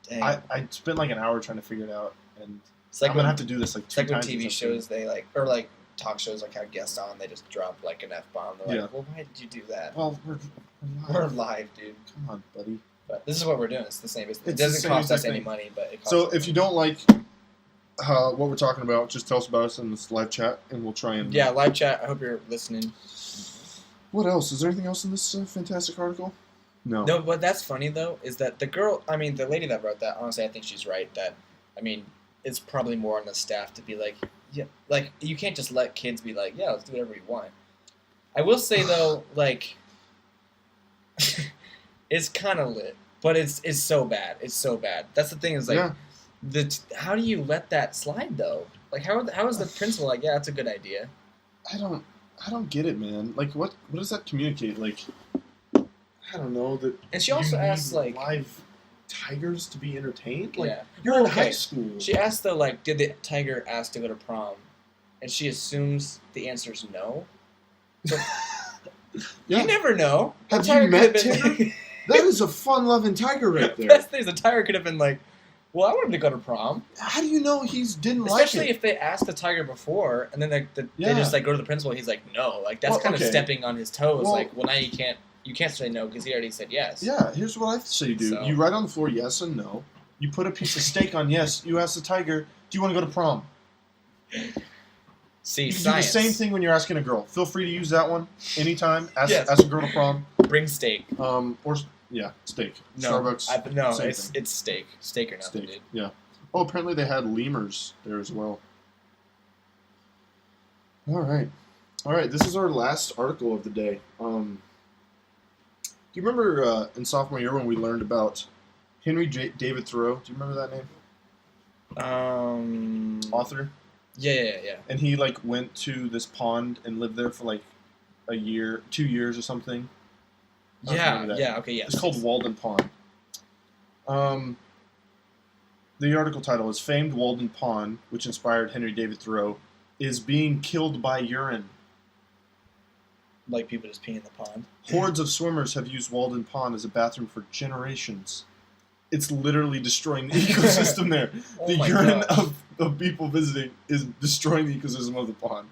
S3: Dang.
S2: I spent like an hour trying to figure it out, and
S3: It's like
S2: I'm going to have to do this like
S3: It's
S2: two
S3: like when
S2: times.
S3: TV shows, they like, or like talk shows, like have guests on, they just drop like an F-bomb. They're like, well, why did you do that?
S2: Well, we're
S3: We're
S2: live.
S3: live, dude.
S2: Come on, buddy.
S3: But this is what we're doing. It's the same. It
S2: It's the
S3: doesn't
S2: same
S3: cost us
S2: exact
S3: any
S2: thing.
S3: money, but it costs
S2: So
S3: us
S2: if you don't like what we're talking about, just tell us about us in this live chat, and we'll try and...
S3: Yeah, live chat. I hope you're listening.
S2: What else? Is there anything else in this fantastic article? No.
S3: No, what that's funny though is that the lady that wrote that, honestly, I think she's right. That, I mean, it's probably more on the staff to be like, yeah, like you can't just let kids be like, yeah, let's do whatever you want. I will say though, like, it's kind of lit, but it's so bad. It's so bad. That's the thing is like,
S2: Yeah.
S3: how do you let that slide though? Like, how is the principal like, yeah, that's a good idea?
S2: I don't get it, man. Like, what does that communicate? Like, I don't know. That
S3: And she also
S2: you
S3: asked
S2: need
S3: like,
S2: live tigers to be entertained. Like,
S3: yeah,
S2: you're in
S3: Okay.
S2: high school.
S3: She asked though, like, did the tiger ask to go to prom? And she assumes the answer is no. So,
S2: Yeah.
S3: You never know. The
S2: Have
S3: tiger
S2: you met
S3: could have been-
S2: Tigger? That is a fun-loving tiger right
S3: The
S2: there.
S3: best thing is the tiger could have been like, well, I want him to go to prom.
S2: How do you know he didn't like
S3: Especially
S2: it?
S3: if they asked the tiger before, and then they
S2: Yeah.
S3: just like go to the principal. And he's like, no. Like that's
S2: Well,
S3: kind of
S2: okay.
S3: stepping on his toes.
S2: Well-
S3: like, well, now you can't say no because he already said yes.
S2: Yeah, here's what I say you do.
S3: So-
S2: You write on the floor yes and no. You put a piece of steak on yes. You ask the tiger, do you want to go to prom?
S3: See,
S2: You can
S3: science.
S2: do the same thing when you're asking a girl. Feel free to use that one anytime. Ask,
S3: Yes.
S2: ask a girl to prom.
S3: Bring steak.
S2: Or steak.
S3: No,
S2: Starbucks.
S3: no,
S2: same
S3: it's
S2: thing.
S3: steak. Steak or nothing,
S2: Steak.
S3: dude.
S2: Yeah. Oh, apparently they had lemurs there as well. All right. This is our last article of the day. Do you remember in sophomore year when we learned about Henry David Thoreau? Do you remember that name? Author.
S3: Yeah.
S2: And he like went to this pond and lived there for like a year, 2 years or something. I don't remember that.
S3: Okay, yes.
S2: It's called Walden Pond. The article title is Famed Walden Pond, which inspired Henry David Thoreau, is being killed by urine.
S3: Like people just peeing in the pond.
S2: Hordes of swimmers have used Walden Pond as a bathroom for generations. It's literally destroying the ecosystem there.
S3: Oh
S2: The
S3: my
S2: urine
S3: gosh.
S2: of people visiting is destroying the ecosystem of the pond.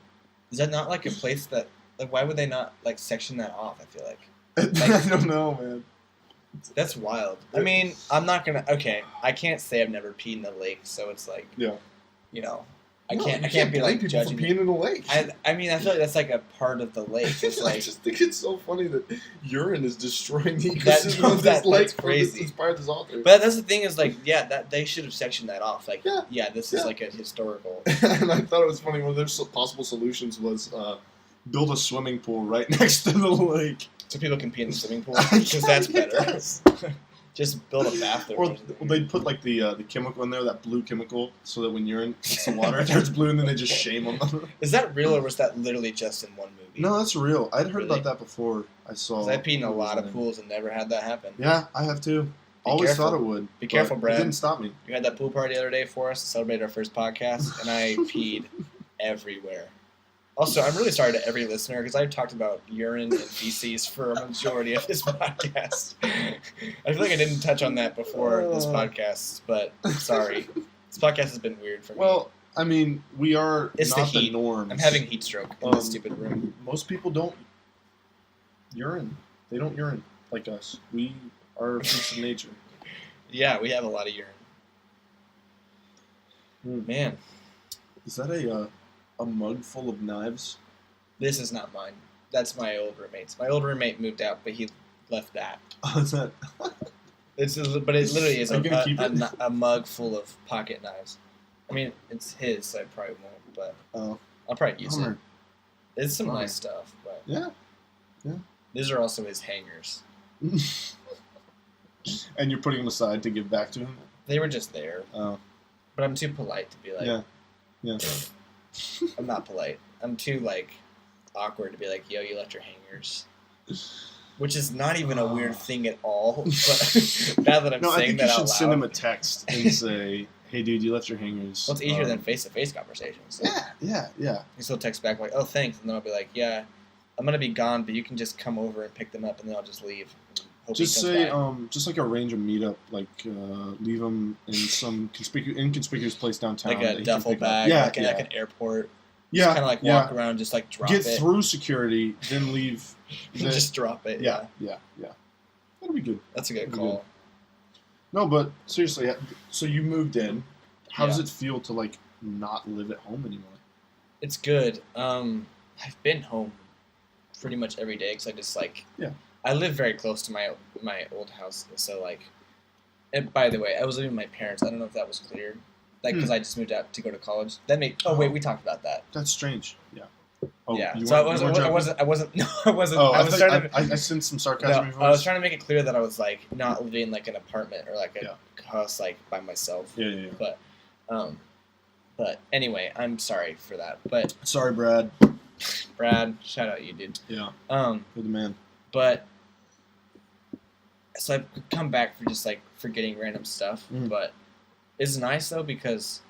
S3: Is that not like a place that, like, why would they not, like, section that off, I feel like?
S2: I don't know, man.
S3: That's wild. I mean, I'm not gonna, okay, I can't say I've never peed in the lake, so it's like,
S2: Yeah.
S3: you know,
S2: No, you
S3: I can't be,
S2: blame
S3: like,
S2: people
S3: judging.
S2: for peeing in the lake.
S3: I mean, I feel like that's, like, a part of the lake. It's
S2: I
S3: like,
S2: just think it's so funny that urine is destroying the
S3: That-
S2: ecosystem
S3: no,
S2: of this
S3: that-
S2: lake.
S3: that's crazy.
S2: Inspired this author.
S3: but that's the thing is, like, yeah, that they should have sectioned that off. Like,
S2: Yeah.
S3: this
S2: Yeah.
S3: is, like, a historical.
S2: And I thought it was funny. One of their possible solutions was build a swimming pool right next to the lake.
S3: So people can pee in the swimming pool?
S2: Yeah,
S3: Because that's better.
S2: yes.
S3: Just build a bathroom.
S2: Or they'd put like the chemical in there, that blue chemical, so that when urine hits the water, it turns blue, and then they just shame them.
S3: Is that real, or was that literally just in one movie?
S2: No, that's real. I'd heard
S3: Really?
S2: about that before. I saw.
S3: 'Cause I peed in a lot of pools and never had that happen.
S2: Yeah, I have too. Always
S3: careful.
S2: thought it would.
S3: Be
S2: but
S3: careful, Brad.
S2: It didn't stop me.
S3: We had that pool party the other day for us to celebrate our first podcast, and I peed everywhere. Also, I'm really sorry to every listener because I've talked about urine and feces for a majority of this podcast. I feel like I didn't touch on that before this podcast, but sorry. This podcast has been weird for me.
S2: Well, I mean, we are
S3: It's
S2: not
S3: the heat.
S2: norm.
S3: I'm having heat stroke in this stupid room.
S2: Most people don't urine. They don't urine like us. We are freaks of nature.
S3: Yeah, we have a lot of urine. Man,
S2: Is that a mug full of knives?
S3: this is not mine. That's my old roommate's. My old roommate moved out, but he left that.
S2: Oh, is that?
S3: But it literally is
S2: Are you gonna keep it?
S3: a mug full of pocket knives. I mean, it's his, so I probably won't, but
S2: Oh,
S3: I'll probably use it.
S2: bummer.
S3: It's some
S2: Bummer.
S3: nice stuff, but
S2: Yeah.
S3: these are also his hangers.
S2: And you're putting them aside to give back to him?
S3: They were just there,
S2: Oh,
S3: but I'm too polite to be like,
S2: yeah. Yeah.
S3: I'm not polite. I'm too, like, awkward to be like, yo, you left your hangers. Which is not even a weird thing at all, but now that I'm
S2: No, I
S3: saying
S2: think you
S3: that
S2: should
S3: out
S2: send him a
S3: loud,
S2: text and say, hey, dude, you left your hangers.
S3: well, it's easier than face-to-face conversations. So
S2: Yeah.
S3: you still text back like, oh, thanks, and then I'll be like, yeah, I'm going to be gone, but you can just come over and pick them up, and then I'll just leave. Hope he
S2: Just
S3: comes
S2: say,
S3: by.
S2: just like arrange a meetup, like leave them in some inconspicuous place downtown.
S3: Like
S2: that
S3: a
S2: he can
S3: duffel
S2: pick up.
S3: bag,
S2: Yeah,
S3: like an airport.
S2: yeah,
S3: Just kind of like
S2: yeah.
S3: walk around, just like drop
S2: Get
S3: it.
S2: through security, then leave.
S3: Just drop it.
S2: yeah. That'll be good.
S3: That's a good
S2: That'd be
S3: call.
S2: No, but seriously, so you moved in. How does
S3: Yeah.
S2: it feel to like not live at home anymore?
S3: It's good. I've been home pretty much every day because I just like.
S2: Yeah.
S3: I live very close to my old house, so like. And by the way, I was living with my parents. I don't know if that was clear, like because I just moved out to go to college. That made. Oh wait, we talked about that.
S2: That's strange. Yeah. Oh,
S3: yeah.
S2: you
S3: So I
S2: weren't joking?
S3: wasn't. No, I wasn't.
S2: Oh,
S3: I was trying to.
S2: I sensed some sarcasm in your voice.
S3: I was trying to make it clear that I was like not living in like an apartment or like a
S2: Yeah.
S3: house like by myself.
S2: Yeah.
S3: But anyway, I'm sorry for that. But
S2: Sorry, Brad.
S3: Brad, shout out you, dude.
S2: Yeah,
S3: You're
S2: you're the man.
S3: but so I've come back for just like forgetting random stuff.
S2: Mm.
S3: But it's nice though because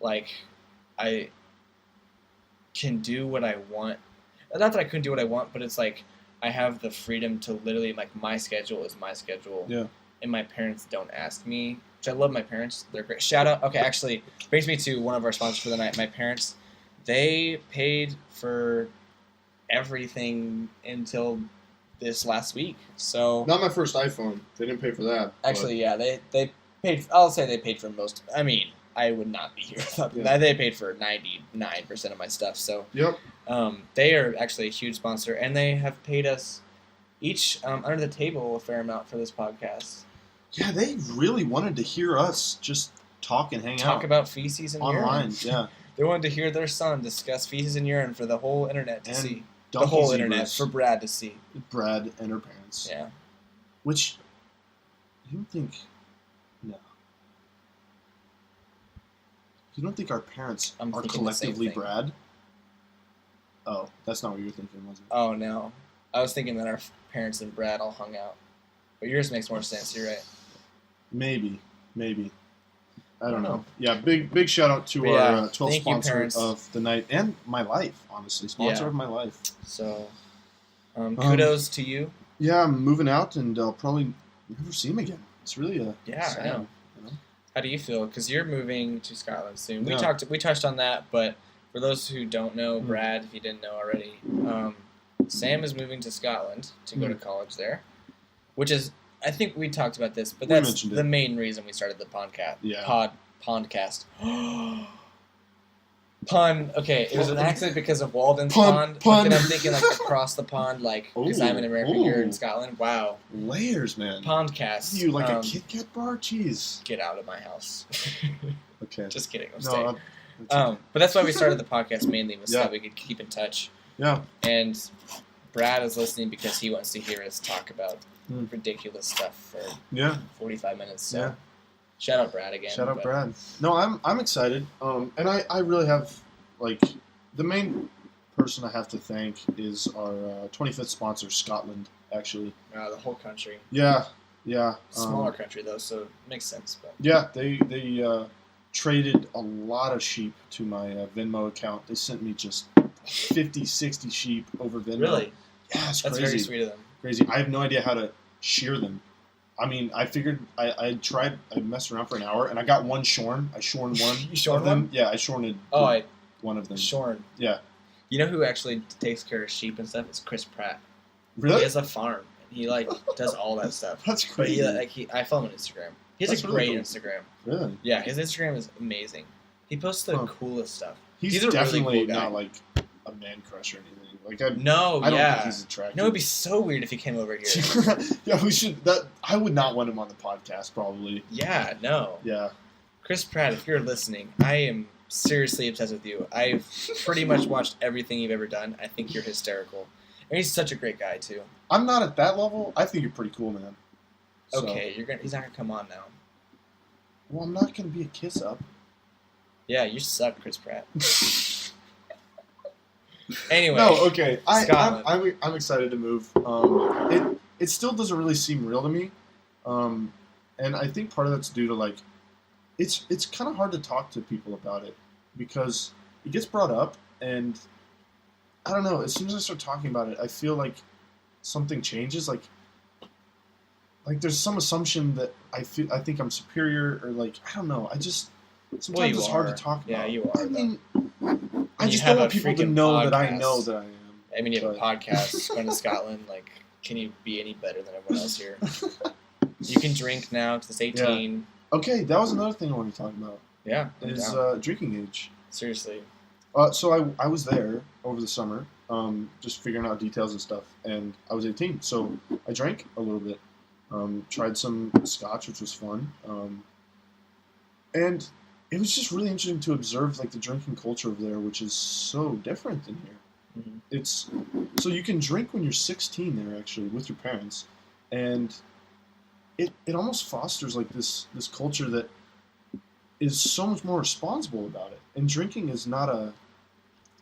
S3: like I can do what I want. Not that I couldn't do what I want, but it's like I have the freedom to literally like my schedule is my schedule.
S2: Yeah.
S3: And my parents don't ask me, which I love my parents. They're great. Shout out. Okay, actually, brings me to one of our sponsors for the night. My parents, they paid for everything until this last week. So
S2: Not my first iPhone. They didn't pay for that.
S3: actually, yeah, they paid. I'll say they paid for most. I mean, I would not be here without them.
S2: Yeah.
S3: They paid for 99% of my stuff. So
S2: Yep.
S3: they are actually a huge sponsor, and they have paid us each under the table a fair amount for this podcast.
S2: Yeah, they really wanted to hear us just talk and hang
S3: Talk
S2: out
S3: about feces and
S2: online.
S3: urine.
S2: Yeah.
S3: They wanted to hear their son discuss feces and urine for the whole internet to
S2: And
S3: see. The
S2: Donkey
S3: whole
S2: zebras,
S3: internet for Brad to see.
S2: Brad and her parents.
S3: Yeah.
S2: Which you don't think? No. You don't think our parents
S3: I'm
S2: are
S3: thinking the same
S2: collectively
S3: thing.
S2: Brad? Oh, that's not what you were thinking, was it?
S3: Oh no, I was thinking that our parents and Brad all hung out, but yours makes more sense. You're right.
S2: Maybe. I don't know. Yeah, big shout out to
S3: But
S2: our
S3: yeah,
S2: 12th
S3: thank you,
S2: sponsor
S3: parents.
S2: of the night and my life, honestly. Sponsor
S3: Yeah.
S2: of my life.
S3: So, Kudos to you.
S2: Yeah, I'm moving out, and I'll probably never see him again. It's really
S3: I know.
S2: You know?
S3: How do you feel? Because you're moving to Scotland soon. We
S2: Yeah.
S3: touched on that, but for those who don't know, Brad, if you didn't know already, Sam is moving to Scotland to go to college there, which is, I think we talked about this, but that's the main reason we started the podcast.
S2: Yeah.
S3: Pondcast. Pun. Okay, it was an accident because of Walden's Pond. But then I'm thinking like across the pond, like because I'm in America, you're in Scotland. Wow.
S2: Layers, man.
S3: Pondcast.
S2: You like a Kit Kat bar? Jeez.
S3: Get out of my house.
S2: Okay.
S3: Just kidding. I'm
S2: no,
S3: staying.
S2: okay.
S3: But that's why we started the podcast mainly, was so that we could keep in touch.
S2: Yeah.
S3: And Brad is listening because he wants to hear us talk about ridiculous stuff for 45 minutes. So. Yeah. Shout out Brad again.
S2: Shout out Brad. No, I'm excited. And I really have, like, the main person I have to thank is our 25th sponsor, Scotland, actually.
S3: The whole country.
S2: Yeah.
S3: Smaller country, though, so it makes sense. But.
S2: Yeah, they traded a lot of sheep to my Venmo account. They sent me just 50, 60 sheep over Venmo.
S3: Really?
S2: Yeah, it's
S3: That's
S2: crazy.
S3: very sweet of them.
S2: Crazy. I have no idea how to shear them. I mean, I figured I messed around for an hour, and I got one shorn. I shorn one.
S3: You shorn
S2: them?
S3: one?
S2: Yeah, I shorned one of them.
S3: Shorn.
S2: Yeah.
S3: You know who actually takes care of sheep and stuff? It's Chris Pratt.
S2: Really?
S3: He has a farm. He does all that stuff.
S2: That's crazy.
S3: But I follow him on Instagram. He has a great Instagram.
S2: Really?
S3: Yeah, his Instagram is amazing. He posts the coolest stuff.
S2: He's
S3: a
S2: definitely
S3: really cool guy.
S2: not like a man crush or anything. Like I don't think he's attractive.
S3: No, it'd be so weird if he came over here.
S2: Yeah, we should. I would not want him on the podcast, probably.
S3: Yeah, no.
S2: Yeah.
S3: Chris Pratt, if you're listening, I am seriously obsessed with you. I've pretty much watched everything you've ever done. I think you're hysterical. And he's such a great guy, too.
S2: I'm not at that level. I think you're pretty cool, man. So.
S3: Okay, he's not going to come on now.
S2: Well, I'm not going to be a kiss up.
S3: Yeah, you suck, Chris Pratt. Anyway.
S2: No, okay. I'm excited to move. It still doesn't really seem real to me. And I think part of that's due to, like, it's kind of hard to talk to people about it because it gets brought up, and I don't know, as soon as I start talking about it, I feel like something changes. Like there's some assumption that I think I'm superior, or like, I don't know. Sometimes it's hard to talk about.
S3: Yeah, you are.
S2: I mean, I just don't want people to know that I know that I am.
S3: I mean, you have a podcast going to Scotland. Like, can you be any better than everyone else here? You can drink now because it's 18.
S2: Yeah. Okay, that was another thing I wanted to talk about.
S3: Yeah.
S2: Is drinking age.
S3: Seriously.
S2: So I was there over the summer, just figuring out details and stuff, and I was 18. So I drank a little bit. Tried some scotch, which was fun. And it was just really interesting to observe, like, the drinking culture over there, which is so different than here.
S3: Mm-hmm.
S2: So you can drink when you're 16 there, actually, with your parents, and it almost fosters, like, this culture that is so much more responsible about it. And drinking is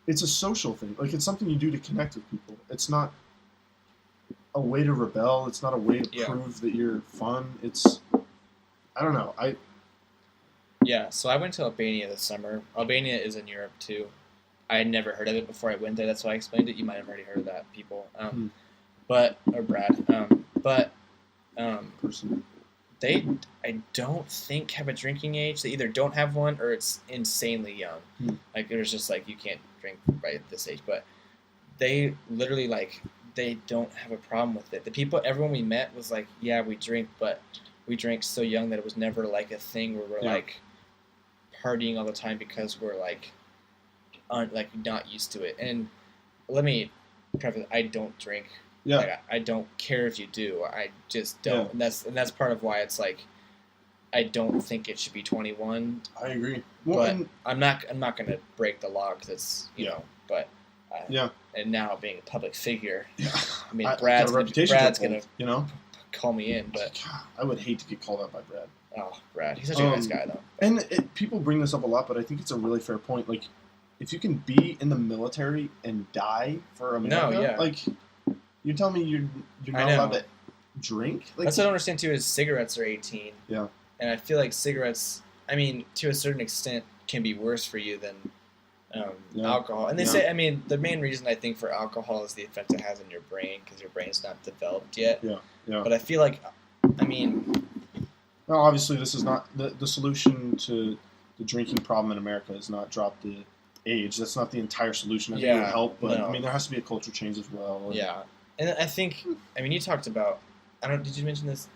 S2: it's a social thing. Like, it's something you do to connect with people. It's not a way to rebel. It's not a way to prove that you're fun. I don't know.
S3: Yeah, so I went to Albania this summer. Albania is in Europe, too. I had never heard of it before I went there. That's why I explained it. You might have already heard of that, people. Or Brad.
S2: Person.
S3: I don't think have a drinking age. They either don't have one or it's insanely young. Like, there's just, like, you can't drink right at this age. But they literally, like, they don't have a problem with it. Everyone we met was like, yeah, we drink, but we drank so young that it was never, like, a thing where we're, like, partying all the time because we're, like, not used to it. And let me preface, I don't drink.
S2: Yeah.
S3: Like, I don't care if you do. I just don't. Yeah. And that's part of why it's like, I don't think it should be 21.
S2: I agree.
S3: Well, but I'm not going to break the law because it's, you know, but and now being a public figure, I mean, Brad's going to call me in, but
S2: I would hate to get called out by Brad.
S3: Oh, Brad, he's such a nice guy though.
S2: And people bring this up a lot, but I think it's a really fair point. Like, if you can be in the military and die for America, like, you tell me you're not allowed to drink. Like,
S3: that's what I don't understand too. Is cigarettes are 18.
S2: Yeah.
S3: And I feel like cigarettes, I mean, to a certain extent, can be worse for you than alcohol. And they say, I mean, the main reason I think for alcohol is the effect it has on your brain because your brain's not developed yet.
S2: Yeah.
S3: But I feel like, I mean...
S2: Well, obviously, this is not... The solution to the drinking problem in America is not drop the age. That's not the entire solution. I think it would help, but, I mean, there has to be a culture change as well.
S3: Yeah. And I think... I mean, you talked about... Did you mention this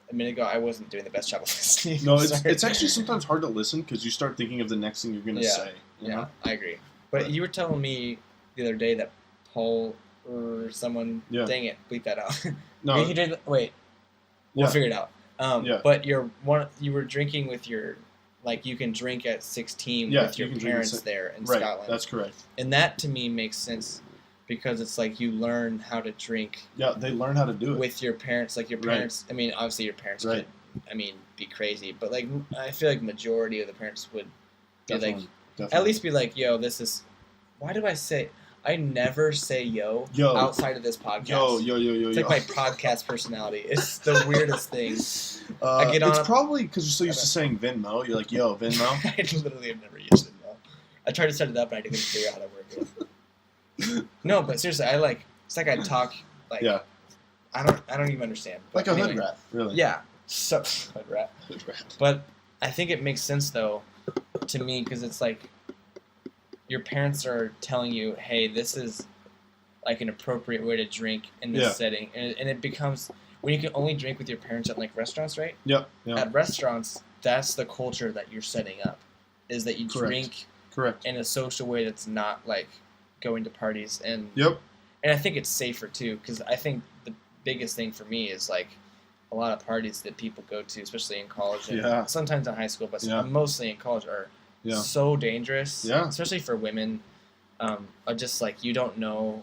S3: a minute ago? I wasn't doing the best job of listening.
S2: No, it's actually sometimes hard to listen because you start thinking of the next thing you're going to say. You know?
S3: I agree. But you were telling me the other day that Paul or someone... Dang it, bleep that out.
S2: No.
S3: He did... Wait. We'll figure it out. But you were drinking with your... Like, you can drink at 16 with your parents there in Scotland.
S2: That's correct.
S3: And that, to me, makes sense because it's like you learn how to drink.
S2: Yeah, they learn how to do it.
S3: With your parents. Like, your parents... I mean, obviously, your parents could, be crazy. But, like, I feel like majority of the parents would be Definitely. At least be like, yo, this is... Why do I say... I never say yo outside of this podcast.
S2: Yo.
S3: It's like my podcast personality. It's the weirdest thing. I get on.
S2: It's probably because you're so used to saying Venmo. You're like, yo, Venmo.
S3: I literally have never used Venmo. I tried to set it up, and I didn't figure out how to work it. No, but seriously, it's like I talk like I don't even understand.
S2: But like a hood rat, really.
S3: Yeah, so hood rat. But I think it makes sense though to me because it's like. Your parents are telling you, hey, this is like an appropriate way to drink in this setting. And it becomes, when you can only drink with your parents at like restaurants, right?
S2: Yeah.
S3: At restaurants, that's the culture that you're setting up, is that you drink in a social way that's not like going to parties. And I think it's safer too, because I think the biggest thing for me is like a lot of parties that people go to, especially in college and sometimes in high school, but mostly in college are so dangerous, especially for women. Are just like you don't know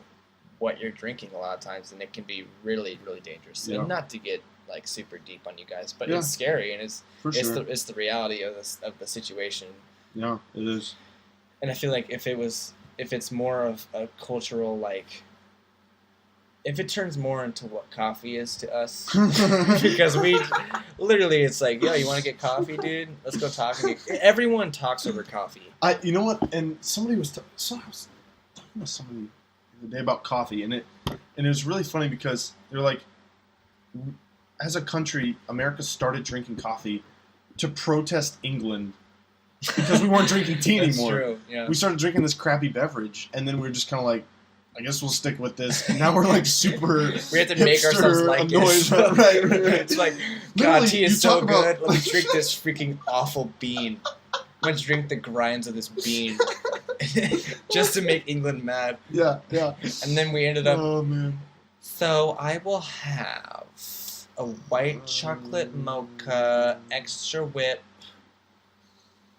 S3: what you're drinking a lot of times, and it can be really, really dangerous. And not to get like super deep on you guys, but it's scary, and it's the reality of the situation.
S2: Yeah, it is.
S3: And I feel like if it's more of a cultural like. If it turns more into what coffee is to us, because we literally, it's like, yo, you want to get coffee, dude? Let's go talk. Everyone talks over coffee.
S2: You know what? And somebody I was talking to somebody the other day about coffee, and it was really funny because they're like, as a country, America started drinking coffee to protest England because we weren't drinking tea anymore. That's true. Yeah. We started drinking this crappy beverage, and then we were just kind of like. I guess we'll stick with this. And now we're like super.
S3: We have to make ourselves like it. Right. It's like, God, tea is so good. Let me drink this freaking awful bean. I'm going to drink the grinds of this bean just to make England mad.
S2: Yeah.
S3: And then we ended up.
S2: Oh, man.
S3: So I will have a white chocolate mocha, extra whip,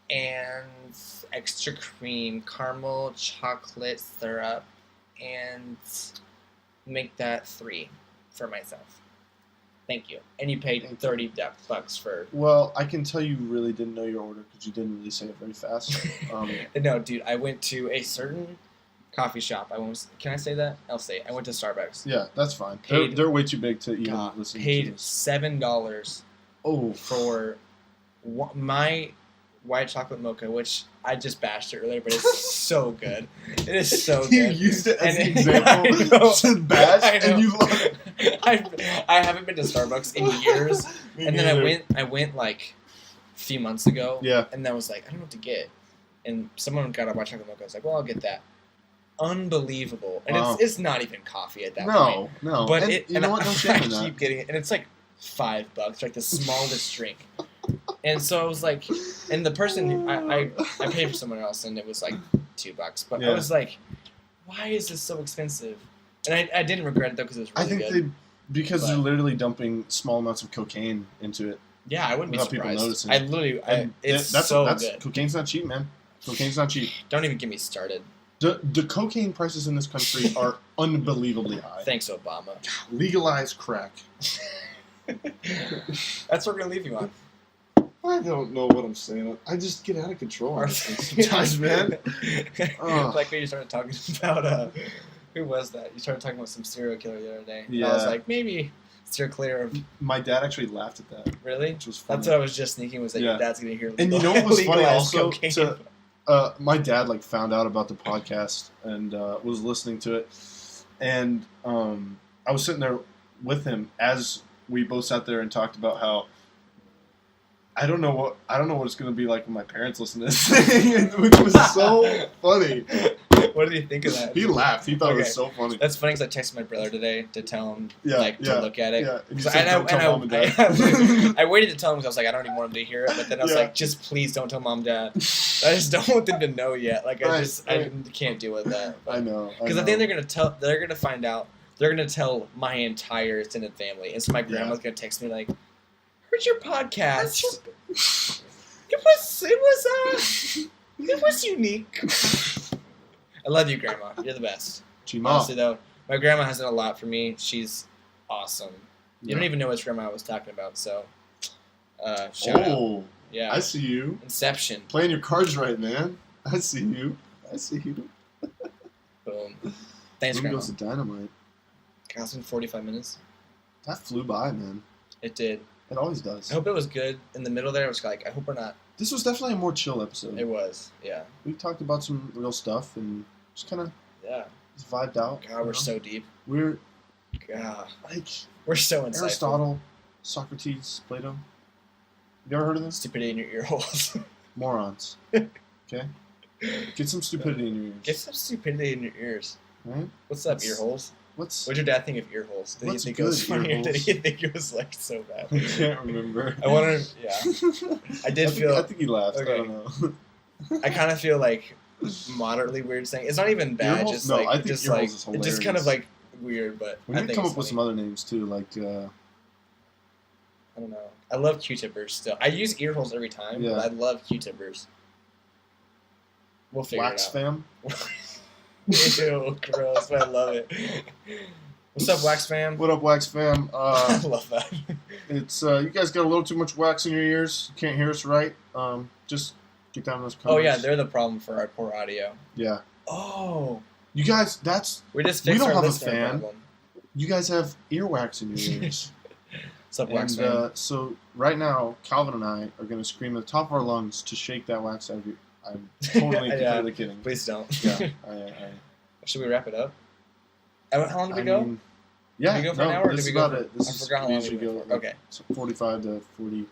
S3: and extra cream, caramel chocolate syrup. And make that 3 for myself. Thank you. And you paid $30 for...
S2: Well, I can tell you really didn't know your order because you didn't really say it very fast.
S3: No, dude, I went to a certain coffee shop. Can I say that? I'll say it. I went to Starbucks.
S2: Yeah, that's fine. They're way too big to even listen to
S3: Paid
S2: this.
S3: $7 for my white chocolate mocha, which I just bashed it earlier, but it's so good. It is so good.
S2: You used it as an example to bash, and you love it.
S3: I haven't been to Starbucks in years, and then I went like a few months ago, and then I was like, I don't know what to get, and someone got a white chocolate mocha. I was like, well, I'll get that. Unbelievable, and it's not even coffee at that point. No, but
S2: you know what? Don't shame
S3: I keep getting it, and it's like $5, like the smallest drink. And so I was like, and the person, I paid for someone else, and it was like $2. But I was like, why is this so expensive? And I didn't regret it, though, because it was really good.
S2: Because they're literally dumping small amounts of cocaine into it.
S3: Yeah, I wouldn't be surprised.
S2: People noticing.
S3: I literally, it's so good.
S2: Cocaine's not cheap, man. Cocaine's not cheap.
S3: Don't even get me started.
S2: The cocaine prices in this country are unbelievably high.
S3: Thanks, Obama.
S2: Legalize crack.
S3: That's what we're going to leave you on.
S2: I don't know what I'm saying. I just get out of control sometimes, man.
S3: Like when you started talking about, who was that? You started talking about some serial killer the other day. Yeah. I was like, maybe steer clear of...
S2: My dad actually laughed at that.
S3: Really?
S2: Which was funny.
S3: That's what I was just thinking, was that your dad's going to hear...
S2: And you know what was funny also? my dad like found out about the podcast and was listening to it, and I was sitting there with him as we both sat there and talked about how I don't know what it's going to be like when my parents listen to this thing, which was so funny.
S3: What did he think of that?
S2: He laughed. He thought it was so funny.
S3: That's funny because I texted my brother today to tell him to look at it.
S2: Yeah, and
S3: I waited to tell him because I was like, I don't even want him to hear it. But then I was like, just please don't tell mom, dad. I just don't want them to know yet. Like I can't deal with that. But,
S2: I know.
S3: Because I think they're gonna find out. They're gonna tell my entire extended family, and so my grandma's gonna text me like, "Heard your podcast. It was unique." I love you, Grandma. You're the best. Honestly, though, my grandma has done a lot for me. She's awesome. You don't even know which grandma I was talking about, so shout out. Yeah.
S2: I see you.
S3: Inception.
S2: Playing your cards right, man. I see you.
S3: Boom. Thanks,
S2: Boom
S3: Grandma.
S2: goes to dynamite.
S3: God, it's been 45 minutes.
S2: That flew by, man.
S3: It did.
S2: It always does.
S3: I hope it was good. In the middle there, I was like, I hope we're not.
S2: This was definitely a more chill episode.
S3: It was, yeah.
S2: We talked about some real stuff and just kind of just vibed out.
S3: God, we're so deep.
S2: We're
S3: like we're so insightful.
S2: Aristotle, Socrates, Plato. You ever heard of this?
S3: Stupidity in your ear holes.
S2: Morons. Okay? Get some stupidity in your ears.
S3: Get some stupidity in your ears.
S2: Right?
S3: What's up, ear holes?
S2: What's
S3: your dad think of ear holes? Did he think it was funny or did he think it was like so bad?
S2: I can't remember.
S3: I wonder. Yeah, I think
S2: he laughed.
S3: Okay.
S2: I don't know.
S3: I kind of feel like moderately weird saying it's not even bad.
S2: Ear
S3: Just
S2: holes? No,
S3: like
S2: I think ear holes is hilarious.
S3: it's just kind of like weird, but
S2: We need to come up with some other names too, like.
S3: I don't know. I love Q-tippers still. I use ear holes every time, but I love Q-tippers. We'll figure
S2: Wax
S3: it out.
S2: fam.
S3: Ew, gross, but I love it. What's up, Wax fam?
S2: What up, Wax fam?
S3: I love that.
S2: It's you guys got a little too much wax in your ears. You can't hear us right. Just get down those comments.
S3: Oh yeah, they're the problem for our poor audio.
S2: Yeah.
S3: Oh.
S2: You guys,
S3: we don't
S2: have a
S3: listener
S2: fan.
S3: problem.
S2: You guys have earwax in your ears.
S3: What's up, Wax fam?
S2: So right now, Calvin and I are going to scream at the top of our lungs to shake that wax out of your. I'm totally completely kidding.
S3: Please don't.
S2: Yeah.
S3: Should we wrap it up? How long did we go?
S2: Yeah.
S3: Did we go for an hour? Or
S2: this
S3: did
S2: is
S3: we go
S2: about it. This
S3: I forgot how long we
S2: go.
S3: for. Okay.
S2: So 45 to 40,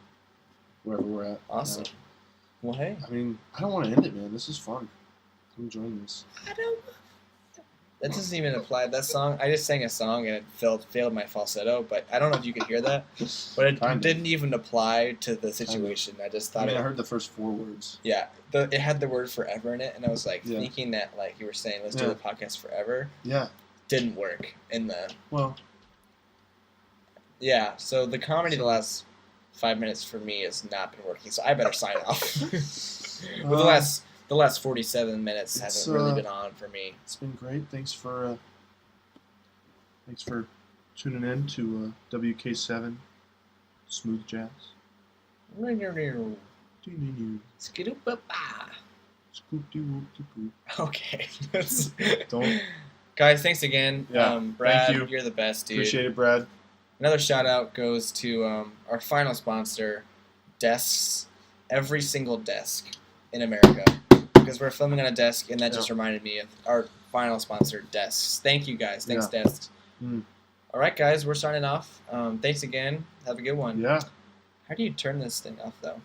S2: wherever we're at.
S3: Awesome. Well, hey.
S2: I mean, I don't want to end it, man. This is fun. I'm enjoying this.
S3: That doesn't even apply. That song, I just sang a song and it failed my falsetto, but I don't know if you could hear that. But it didn't even apply to the situation. I just thought
S2: I heard the first 4 words.
S3: Yeah. It had the word forever in it, and I was like thinking that, like you were saying, let's do the podcast forever.
S2: Yeah.
S3: Didn't work in the.
S2: Well.
S3: Yeah, so the comedy the last 5 minutes for me has not been working, so I better sign off. The last 47 minutes haven't really been on for me.
S2: It's been great. Thanks for tuning in to WK7 Smooth Jazz.
S3: Okay.
S2: Don't.
S3: Guys, thanks again.
S2: Yeah,
S3: Brad,
S2: thank you.
S3: You're the best, dude.
S2: Appreciate it, Brad.
S3: Another shout out goes to our final sponsor, Desks. Every single desk in America. Because we're filming on a desk, and that just reminded me of our final sponsor, Desks. Thank you, guys. Thanks, Desks. All right, guys, we're signing off. Thanks again. Have a good one.
S2: Yeah.
S3: How do you turn this thing off, though?